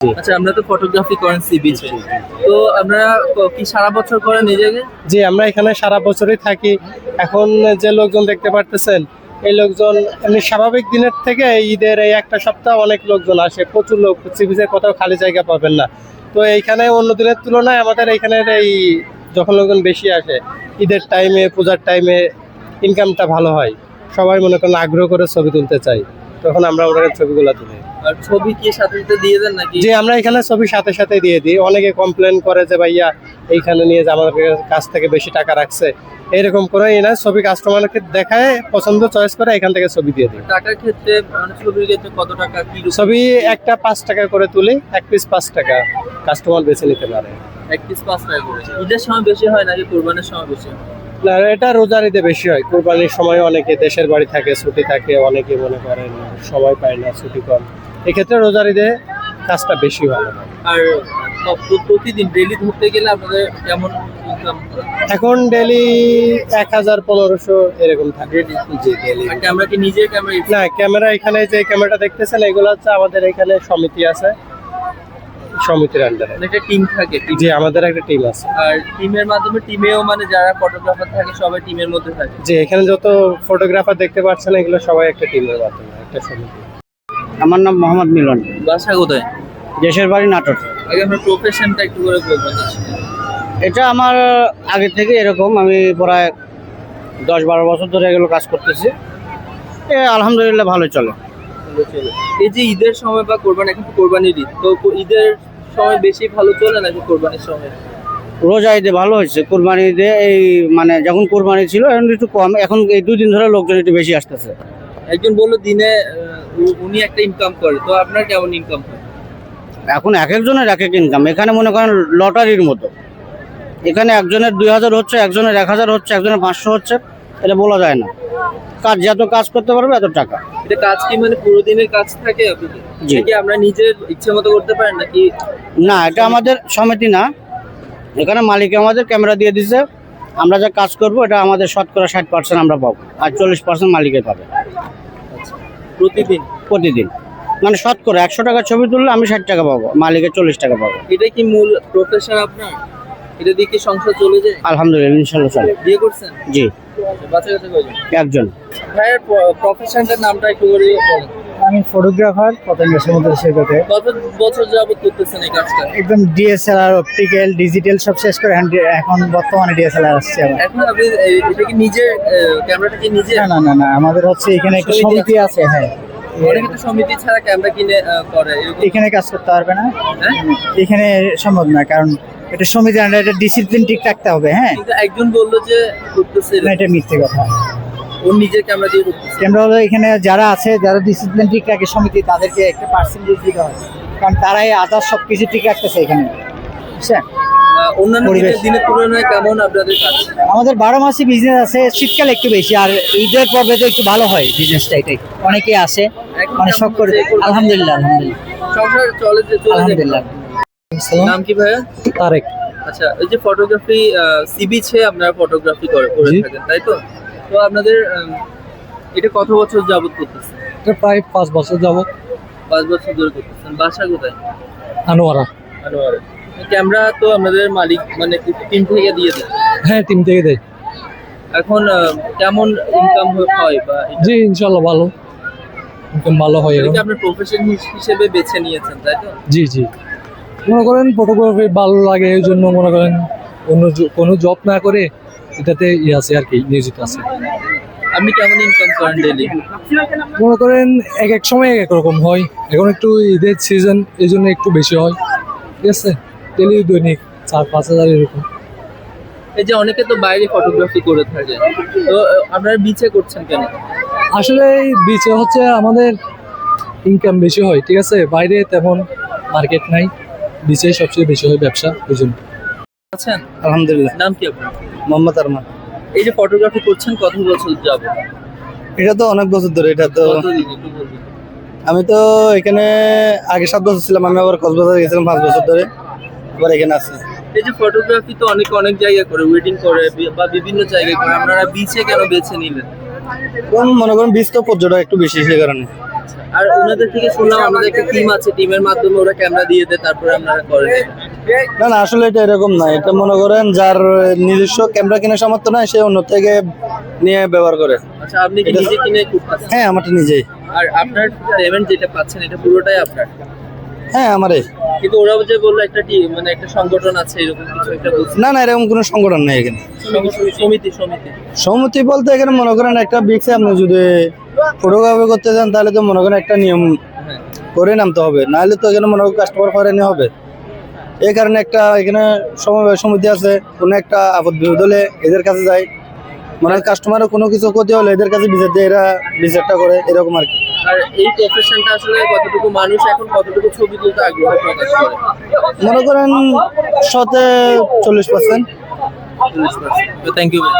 আচ্ছা, আমরা তো ফটোগ্রাফি করেন সি বিচে, তো আপনারা কি সারা বছর করেন এই জায়গায়? জি, আমরা এখানে সারা বছরই থাকি। এখন যে লোকজন দেখতে পারতেছেন, এই লোকজন এমনি স্বাভাবিক দিনের থেকে ঈদের এই একটা সপ্তাহ অনেক লোকজন আসে, প্রচুর লোক। সি বিচে কোথাও খালি জায়গা পাবেন না। তো এইখানে অন্য দিনের তুলনায় আমাদের এইখানে এই যখন লোকজন বেশি আসে ঈদের টাইমে, পূজার টাইমে ইনকামটা ভালো হয়। সবাই মনে করেন আগ্রহ করে ছবি তুলতে চাই, তখন আমরা ওনাদের ছবিগুলো তুলি। আর ছবি কি সাথে সাথে দিয়ে দেন নাকি? যে আমরা এখানে ছবি সাথে সাথে দিয়ে দিই। অনেকে কমপ্লেন করে যে ভাইয়া এইখানে নিয়ে যে আমাদের কাছ থেকে বেশি টাকা রাখছে, এরকম করে না। ছবি কাস্টমারকে দেখায়, পছন্দ চয়েস করে এখান থেকে ছবি দিয়ে দিই। টাকার ক্ষেত্রে মানে ছবির ক্ষেত্রে কত টাকা কি? ছবি একটা 5 টাকা করে তুলি, এক পিস 5 টাকা কাস্টমার বেছে নিতে পারে। এক পিস 5 টাকা করে। ঈদের সময় বেশি হয় নাকি কোরবানির সময় বেশি হয়? না, এটা রোজার ঈদে বেশি হয়। কোরবানির সময় অনেকে দেশের বাড়ি থাকে, ছুটি থাকে, অনেকে মনে করেন সময় পায় না, ছুটি কম। এক্ষেত্রে রোজার ঈদে কাজটা বেশি ভালো হয়। আর প্রতিদিন ডেইলি ধরতে গেলে আপনাদের কেমন ইনকাম? এখন ডেলি 1000-1500 এরকম থাকে। জি, ডেলি। ক্যামেরা কি নিজের ক্যামেরা? না, ক্যামেরা এখানে যে ক্যামেরাটা দেখতেছেন এগুলো হচ্ছে আমাদের এখানে সমিতি আছে, সমিতির আন্ডারে একটা টিম থাকে। জি, আমাদের একটা টিম আছে। আর টিমের মাধ্যমে টিমেও মানে যারা ফটোগ্রাফার থাকে সবাই টিমের মধ্যে থাকে। যে এখানে যত ফটোগ্রাফার দেখতে পাচ্ছেন এগুলো সবাই একটা টিমের মাধ্যমে, একটা সমিতি। আমার নাম মোহাম্মদ মিলন। বাসা কোথায়? দেশের বাড়ি নাটোর। আগে আমার প্রফেশনটা একটু করে বলবেন। এটা আমার আগে থেকে এরকম, আমি প্রায় 10-12 বছর ধরে এগুলো কাজ করতেছি। আলহামদুলিল্লাহ ভালো চলে। এই যে ঈদের সময় বা কোরবানি, এখন তো কোরবানির ঈদ, তো ঈদের সময় বেশি ভালো চলে নাকি কোরবানির সময়? রোজা ঈদে ভালো হয়েছে, কোরবানি ঈদে এই মানে যখন কোরবানি ছিল এখন একটু কম, এখন এই 2 দিন ধরে লোকজন একটু বেশি আসতেছে। একজন বললো দিনে উনি একটা ইনকাম করে, তো আপনার কেমন ইনকাম হয়? এখন এক একজনের এক এক ইনকাম। এখানে মনে করেন লটারির মতো, এখানে একজনের 2000 হচ্ছে, একজনের 1000 হচ্ছে, একজনের 500 হচ্ছে, এটা বলা যায় না। কাজ যত কাজ করতে পারবে এত টাকা। এটা কাজ কি মানে পুরো দিনের কাজ থাকে আপনাদের? জি। নাকি আমরা নিজের ইচ্ছে মতো করতে পারেন নাকি? না, এটা আমাদের সমিতি না, এখানে মালিক আমাদের ক্যামেরা দিয়ে দিছে। আমরা যা কাজ করব এটা আমাদের শতকরা 60% আমরা পাবো, আর 40% মালিকের পাবে। প্রতিদিন? প্রতিদিন মানে শতকরা 100 টাকা ছবি তুললে আমি 60 টাকা পাবো, মালিকের 40 টাকা পাবো। এটা কি মূল প্রফেশন আপনার? এটা দিয়ে কি সংসার চলে যায়? আলহামদুলিল্লাহ, ইনশাল্লাহ চলে। বিয়ে করছেন? জি, বাচ্চা কাচ্চা কয়জন? একজন। ভাইয়ের প্রফেশনটার নামটা একটু করে বলেন। আমি ফটোগ্রাফার পতঙ্গ সমুদ্র সৈকতে। কত বছর যাবত করতেছেন এই কাজটা? একদম ডিএসএলআর, অপটিক্যাল, ডিজিটাল সব শেষ করে এখন বর্তমানে ডিএসএলআর আসছে আমার। এখন আপনি এটা কি নিজের ক্যামেরাটা কি নিজে? না না না না, আমাদের হচ্ছে এখানে একটা সমিতি আছে। হ্যাঁ, অনেকে তো সমিতি ছাড়া ক্যামেরা কিনে করে, এরকম। এখানে কাজ করতে পারবে না, হ্যাঁ? এখানে সম্ভব না, কারণ এটা সমিতি আন্ডারে একটা ডিসিপ্লিন ঠিক রাখতে হবে। হ্যাঁ, কিন্তু একজন বললো যে করতেছে, না, এটা মিথ্যে কথা। ওর নিজের ক্যামেরা দিয়ে করতেছে। ক্যামেরা হলো এখানে যারা আছে, যারা ডিসিপ্লিন ঠিক রাখে সমিতি, তাদেরকে একটা পার্সেন্টেজ দিতে হয়, কারণ তারাই আদার্স সব কিছু ঠিক রাখতেছে এখানে, বুঝছেন? অন্যান্য পরিবেশ। দিনের তুলনায় কেমন আপনাদের কাজ? আমাদের 12 মাসই বিজনেস আছে, শীতকালে একটু বেশি, আর ঈদের পর্বে তো একটু ভালো হয় বিজনেসটা। এটাই অনেকে আসে, মানে শখ করে। আলহামদুলিল্লাহ, আলহামদুলিল্লাহ, সংসার চলে আলহামদুলিল্লাহ। নাম কি ভাইয়া? তারেক। আচ্ছা, এই যে ফটোগ্রাফি সি বিচে আপনারা ফটোগ্রাফি করে থাকেন, তাই তো? তো আপনাদের এটা কত বছর যাবত করতেছেন? এটা প্রায় 5 বছর যাবত। 5 বছর ধরে করতেছেন। বাসা কোথায়? আনোয়ারা। আনোয়ারা। ক্যামেরা তো আমাদের মালিক মানে টিম থেকে দিয়ে দেয়? হ্যাঁ, টিম থেকে দেয়। এখন কেমন ইনকাম হয় বা? জি, ইনশাল্লাহ ভালো ইনকাম, ভালো হয়। এটা কি আপনার প্রফেশন হিসেবে বেছে নিয়েছেন, তাই তো? জি জি, মনে করেন ফটোগ্রাফি ভালো লাগে, এই জন্য মনে করেন অন্য কোনো জব না করে এটাতে আছে আর কি, নিয়োজিত আছে। আপনি কেমন ইনকাম করেন ডেইলি? মনে করেন এক এক সময় এক এক রকম হয়। এখন একটু ঈদের সিজন, এই জন্য একটু বেশি হয়, ঠিক আছে। ডেলি দৈনিক 4-5 হাজার এরকম। এই যে অনেকে তো বাইরে ফটোগ্রাফি করে থাকে, তো আপনারা বিচে করছেন কেন? আসলে এই বিচে হচ্ছে আমাদের ইনকাম বেশি হয়, ঠিক আছে। বাইরে তেমন মার্কেট নাই, বিচে সবচেয়ে বেশি হয় ব্যবসা, এই জন্য। আছেন? আলহামদুলিল্লাহ। নাম কি আপনার? মোহাম্মদ আরমান। এই যে ফটোগ্রাফি করছেন কত বছর যাবে? এটা তো অনেক বছর ধরে। এটা তো কতদিন একটু বলবেন? আমি তো এখানে আগে 7 বছর ছিলাম, আমি আবার কক্সবাজার গেছিলাম 5 বছর ধরে, আবার এখানে আছি। এই যে ফটোগ্রাফি তো অনেক জায়গায় করে, ওয়েডিং করে বা বিভিন্ন জায়গায় করে, আপনারা বিচে কেন বেছে নিলেন? মনে করেন বীজ তো পর্যটক একটু বেশি, সে কারণে। আর ওনাদের থেকে শুনলাম আমাদের একটা টিম আছে, টিমের মাধ্যমে ওরা ক্যামেরা দিয়ে দেয়, তারপরে আপনারা করেন এটা। না না, আসলে এটা এরকম না। এটা মনে করেন যার নিজস্ব ক্যামেরা কেনার সামর্থ্য নাই, সে অন্য থেকে নিয়ে ব্যবহার করে। আচ্ছা, আপনি কি নিজে কিনে করতেছেন? হ্যাঁ, আমারটা নিজেই। আর আপনার পেমেন্ট যেটা পাচ্ছেন এটা পুরোটাই আপনার? হ্যাঁ, আমারই। কিন্তু ওরা যে বললো একটা মানে একটা সংগঠন আছে, এরকম কিছু একটা বলছে। না না, এরকম কোনো সংগঠন নেই এখানে। সমিতি সমিতি বলতে এখানে মনে করেন একটা বিক্সে আপনি যদি ফটোগ্রাফি করতে চান তাহলে তো মনে করেন একটা নিয়ম হ্যাঁ। করে নামতে হবে, নাহলে তো এখানে মনে করেন কাস্টমার হয়রানি হবে। এই কারণে একটা এখানে সমবায় সমিতি আছে, কোনো একটা আপদ বিপদ হলে এদের কাছে যায়, মানে কাস্টমারের কোনো কিছু ক্ষতি হলে এদের কাছে বিচার দিয়ে এরা বিচারটা করে, এরকম আর কি। আর এই প্রফেশনটা আসলে কতটুকু মানুষ এখন কতটুকু ছবি তুলতে আগ্রহ প্রকাশ করে? মনে করেন 40% থ্যাংক ইউ।